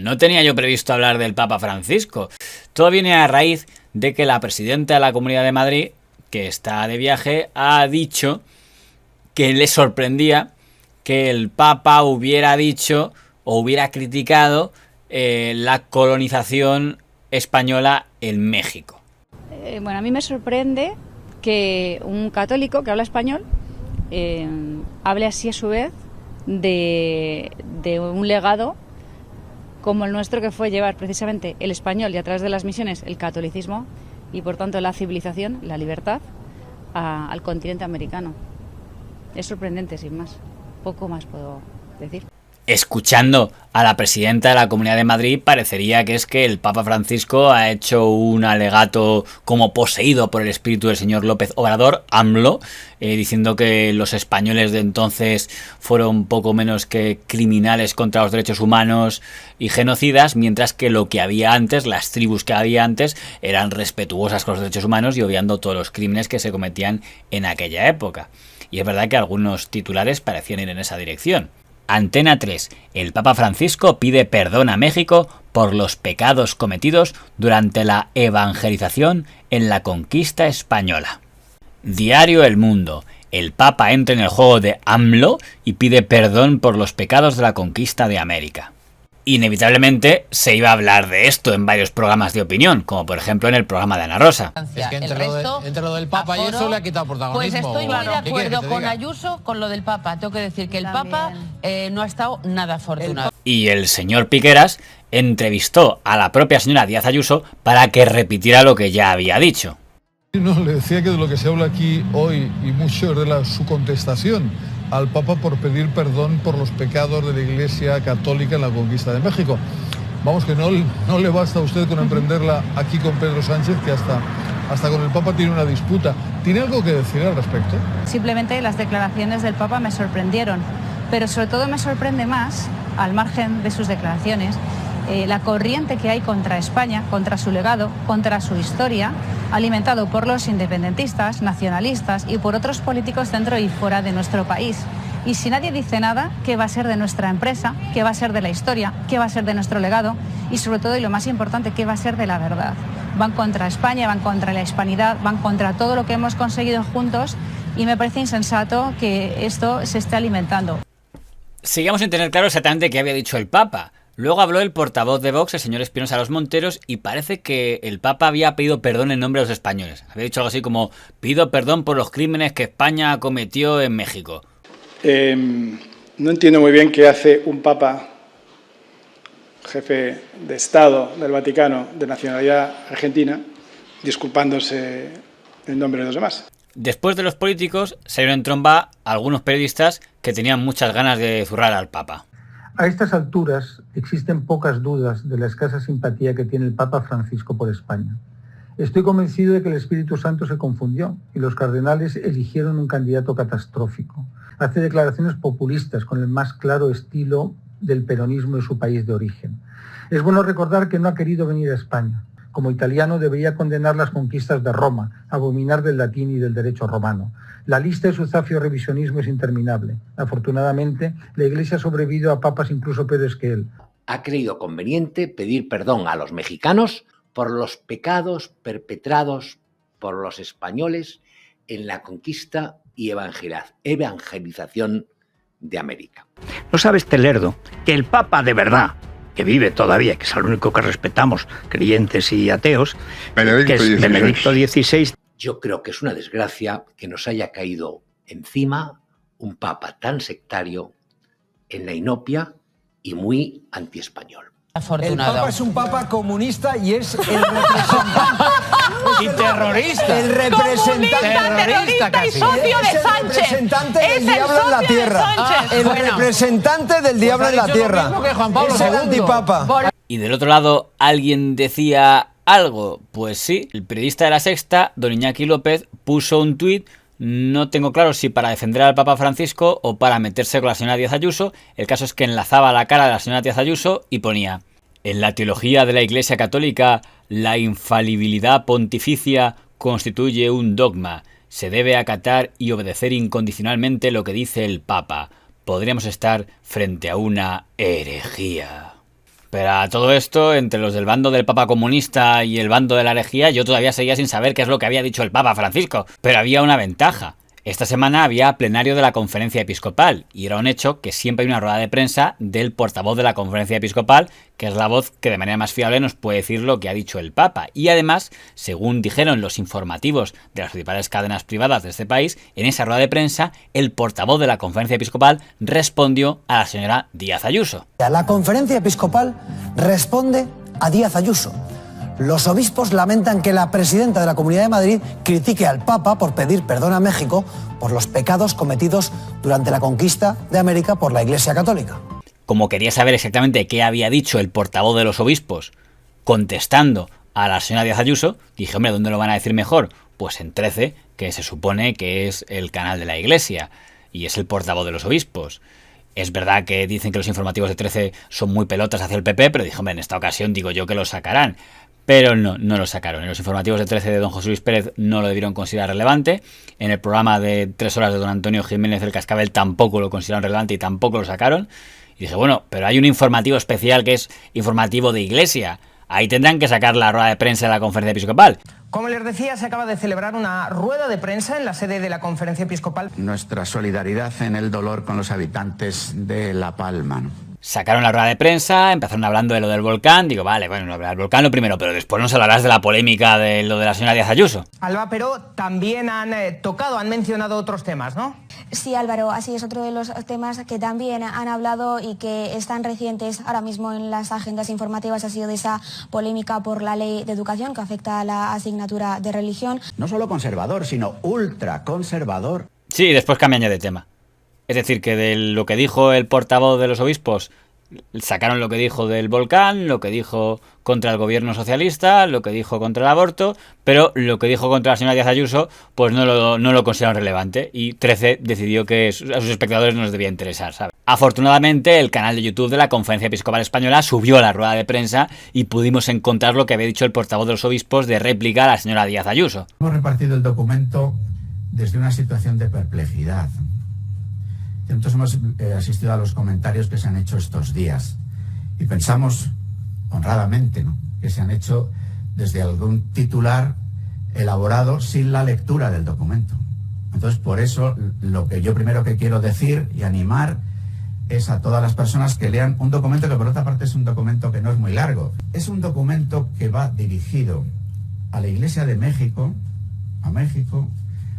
no tenía yo previsto hablar del Papa Francisco. Todo viene a raíz de que la presidenta de la Comunidad de Madrid, que está de viaje, ha dicho que le sorprendía que el Papa hubiera dicho o hubiera criticado la colonización española en México. Bueno, a mí me sorprende que un católico que habla español hable así a su vez de un legado como el nuestro, que fue llevar precisamente el español y a través de las misiones el catolicismo y por tanto la civilización, la libertad al continente americano. Es sorprendente, sin más. Poco más puedo decir. Escuchando a la presidenta de la Comunidad de Madrid, parecería que es que el Papa Francisco ha hecho un alegato como poseído por el espíritu del señor López Obrador, AMLO, diciendo que los españoles de entonces fueron poco menos que criminales contra los derechos humanos y genocidas, mientras que lo que había antes, las tribus que había antes, eran respetuosas con los derechos humanos y obviando todos los crímenes que se cometían en aquella época. Y es verdad que algunos titulares parecían ir en esa dirección. Antena 3. El Papa Francisco pide perdón a México por los pecados cometidos durante la evangelización en la conquista española. Diario El Mundo. El Papa entra en el juego de AMLO y pide perdón por los pecados de la conquista de América. Inevitablemente se iba a hablar de esto en varios programas de opinión, como por ejemplo en el programa de Ana Rosa. Es que entre lo del Papa y eso le ha quitado protagonismo. Pues estoy muy de acuerdo con Ayuso con lo del Papa. Tengo que decir que el Papa no ha estado nada afortunado. Y el señor Piqueras entrevistó a la propia señora Díaz Ayuso para que repitiera lo que ya había dicho. No, le decía que de lo que se habla aquí hoy y mucho es de su contestación al Papa por pedir perdón por los pecados de la Iglesia Católica en la conquista de México. Vamos, que no le basta a usted con emprenderla aquí con Pedro Sánchez, que hasta con el Papa tiene una disputa. ¿Tiene algo que decir al respecto? Simplemente las declaraciones del Papa me sorprendieron, pero sobre todo me sorprende más, al margen de sus declaraciones, la corriente que hay contra España, contra su legado, contra su historia, alimentado por los independentistas, nacionalistas y por otros políticos dentro y fuera de nuestro país. Y si nadie dice nada, ¿qué va a ser de nuestra empresa? ¿Qué va a ser de la historia? ¿Qué va a ser de nuestro legado? Y sobre todo, y lo más importante, ¿qué va a ser de la verdad? Van contra España, van contra la hispanidad, van contra todo lo que hemos conseguido juntos, y me parece insensato que esto se esté alimentando. Seguimos sin tener claro exactamente qué había dicho el Papa. Luego habló el portavoz de Vox, el señor Espinosa Los Monteros, y parece que el Papa había pedido perdón en nombre de los españoles. Había dicho algo así como: pido perdón por los crímenes que España cometió en México. No entiendo muy bien qué hace un Papa, jefe de Estado del Vaticano, de nacionalidad argentina, disculpándose en nombre de los demás. Después de los políticos, salieron en tromba algunos periodistas que tenían muchas ganas de zurrar al Papa. A estas alturas existen pocas dudas de la escasa simpatía que tiene el Papa Francisco por España. Estoy convencido de que el Espíritu Santo se confundió y los cardenales eligieron un candidato catastrófico. Hace declaraciones populistas con el más claro estilo del peronismo de su país de origen. Es bueno recordar que no ha querido venir a España. Como italiano debería condenar las conquistas de Roma, abominar del latín y del derecho romano. La lista de su zafio revisionismo es interminable. Afortunadamente, la Iglesia ha sobrevivido a papas incluso peores que él. Ha creído conveniente pedir perdón a los mexicanos por los pecados perpetrados por los españoles en la conquista y evangelización de América. ¿No sabe este lerdo que el Papa de verdad, que vive todavía, que es el único que respetamos, creyentes y ateos, que es Benedicto XVI? Yo creo que es una desgracia que nos haya caído encima un Papa tan sectario, en la inopia y muy antiespañol. Afortunado. El Papa es un Papa comunista y es el representante. Y terrorista. El representante. Terrorista y socio de Sánchez. El representante del diablo en la tierra. El representante del diablo en la tierra. Es el antipapa. Y del otro lado, ¿alguien decía algo? Pues sí, el periodista de La Sexta, don Iñaki López, puso un tuit. No tengo claro si para defender al Papa Francisco o para meterse con la señora Díaz Ayuso. El caso es que enlazaba la cara de la señora Díaz Ayuso y ponía: en la teología de la Iglesia Católica, la infalibilidad pontificia constituye un dogma. Se debe acatar y obedecer incondicionalmente lo que dice el Papa. Podríamos estar frente a una herejía. Pero a todo esto, entre los del bando del Papa comunista y el bando de la herejía, yo todavía seguía sin saber qué es lo que había dicho el Papa Francisco. Pero había una ventaja. Esta semana había plenario de la Conferencia Episcopal y era un hecho que siempre hay una rueda de prensa del portavoz de la Conferencia Episcopal, que es la voz que de manera más fiable nos puede decir lo que ha dicho el Papa. Y además, según dijeron los informativos de las principales cadenas privadas de este país, en esa rueda de prensa el portavoz de la Conferencia Episcopal respondió a la señora Díaz Ayuso. La Conferencia Episcopal responde a Díaz Ayuso. Los obispos lamentan que la presidenta de la Comunidad de Madrid critique al Papa por pedir perdón a México por los pecados cometidos durante la conquista de América por la Iglesia Católica. Como quería saber exactamente qué había dicho el portavoz de los obispos contestando a la señora Díaz Ayuso, dije, hombre, ¿dónde lo van a decir mejor? Pues en 13, que se supone que es el canal de la Iglesia y es el portavoz de los obispos. Es verdad que dicen que los informativos de 13 son muy pelotas hacia el PP, pero dije, hombre, en esta ocasión digo yo que lo sacarán. Pero no lo sacaron. En los informativos de 13 de don José Luis Pérez no lo debieron considerar relevante. En el programa de 3 horas de don Antonio Jiménez del Cascabel tampoco lo consideraron relevante y tampoco lo sacaron. Y dije, bueno, pero hay un informativo especial que es informativo de Iglesia. Ahí tendrán que sacar la rueda de prensa de la Conferencia Episcopal. Como les decía, se acaba de celebrar una rueda de prensa en la sede de la Conferencia Episcopal. Nuestra solidaridad en el dolor con los habitantes de La Palma, ¿no? Sacaron la rueda de prensa, empezaron hablando de lo del volcán. Digo, vale, bueno, el volcán lo primero, pero después nos hablarás de la polémica de lo de la señora Díaz Ayuso. Alba, pero también han mencionado otros temas, ¿no? Sí, Álvaro, así es, otro de los temas que también han hablado y que están recientes ahora mismo en las agendas informativas ha sido de esa polémica por la ley de educación que afecta a la asignatura de religión. No solo conservador, sino ultraconservador. Sí, y después cambian ya de tema. Es decir, que de lo que dijo el portavoz de los obispos, sacaron lo que dijo del volcán, lo que dijo contra el gobierno socialista, lo que dijo contra el aborto, pero lo que dijo contra la señora Díaz Ayuso, pues no lo consideraron relevante. Y 13 decidió que a sus espectadores no les debía interesar, ¿sabes? Afortunadamente, el canal de YouTube de la Conferencia Episcopal Española subió la rueda de prensa y pudimos encontrar lo que había dicho el portavoz de los obispos de réplica a la señora Díaz Ayuso. Hemos repartido el documento desde una situación de perplejidad. Nosotros hemos asistido a los comentarios que se han hecho estos días y pensamos honradamente, ¿no?, que se han hecho desde algún titular elaborado sin la lectura del documento. Entonces, por eso, lo que yo primero que quiero decir y animar es a todas las personas que lean un documento que, por otra parte, es un documento que no es muy largo. Es un documento que va dirigido a la Iglesia de México, a México,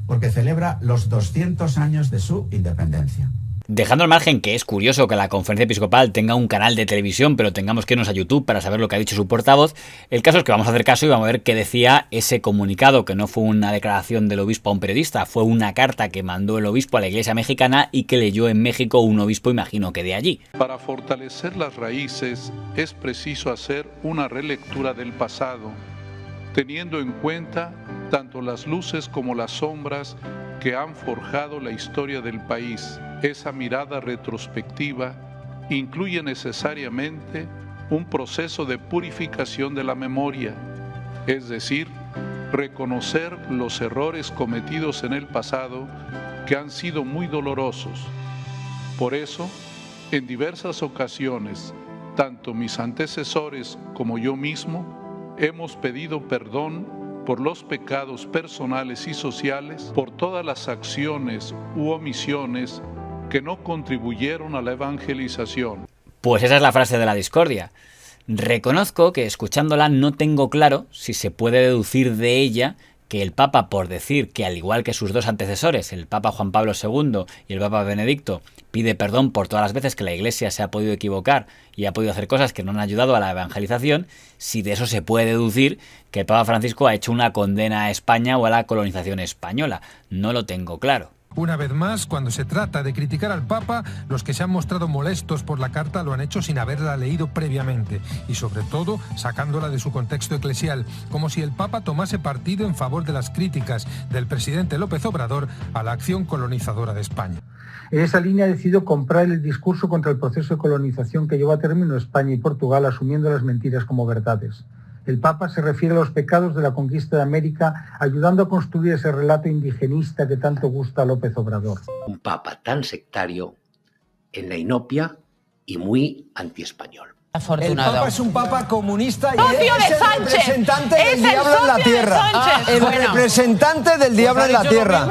porque celebra los 200 años de su independencia. Dejando al margen que es curioso que la Conferencia Episcopal tenga un canal de televisión, pero tengamos que irnos a YouTube para saber lo que ha dicho su portavoz, el caso es que vamos a hacer caso y vamos a ver qué decía ese comunicado, que no fue una declaración del obispo a un periodista, fue una carta que mandó el obispo a la Iglesia mexicana y que leyó en México un obispo, imagino que de allí. Para fortalecer las raíces es preciso hacer una relectura del pasado, teniendo en cuenta tanto las luces como las sombras que han forjado la historia del país. Esa mirada retrospectiva incluye necesariamente un proceso de purificación de la memoria, es decir, reconocer los errores cometidos en el pasado que han sido muy dolorosos. Por eso, en diversas ocasiones, tanto mis antecesores como yo mismo hemos pedido perdón por los pecados personales y sociales, por todas las acciones u omisiones que no contribuyeron a la evangelización. Pues esa es la frase de la discordia. Reconozco que escuchándola no tengo claro si se puede deducir de ella que el Papa, por decir que al igual que sus dos antecesores, el Papa Juan Pablo II y el Papa Benedicto, pide perdón por todas las veces que la Iglesia se ha podido equivocar y ha podido hacer cosas que no han ayudado a la evangelización, si de eso se puede deducir que el Papa Francisco ha hecho una condena a España o a la colonización española. No lo tengo claro. Una vez más, cuando se trata de criticar al Papa, los que se han mostrado molestos por la carta lo han hecho sin haberla leído previamente y, sobre todo, sacándola de su contexto eclesial, como si el Papa tomase partido en favor de las críticas del presidente López Obrador a la acción colonizadora de España. En esa línea ha decidido comprar el discurso contra el proceso de colonización que llevó a término España y Portugal, asumiendo las mentiras como verdades. El Papa se refiere a los pecados de la conquista de América, ayudando a construir ese relato indigenista que tanto gusta a López Obrador. Un Papa tan sectario en la inopia y muy antiespañol. Afortunado. El Papa es un Papa comunista y ¡Socio es de el Sánchez! representante ¡Es del el diablo en la socio de tierra. Sánchez! El Bueno. representante del diablo en la tierra.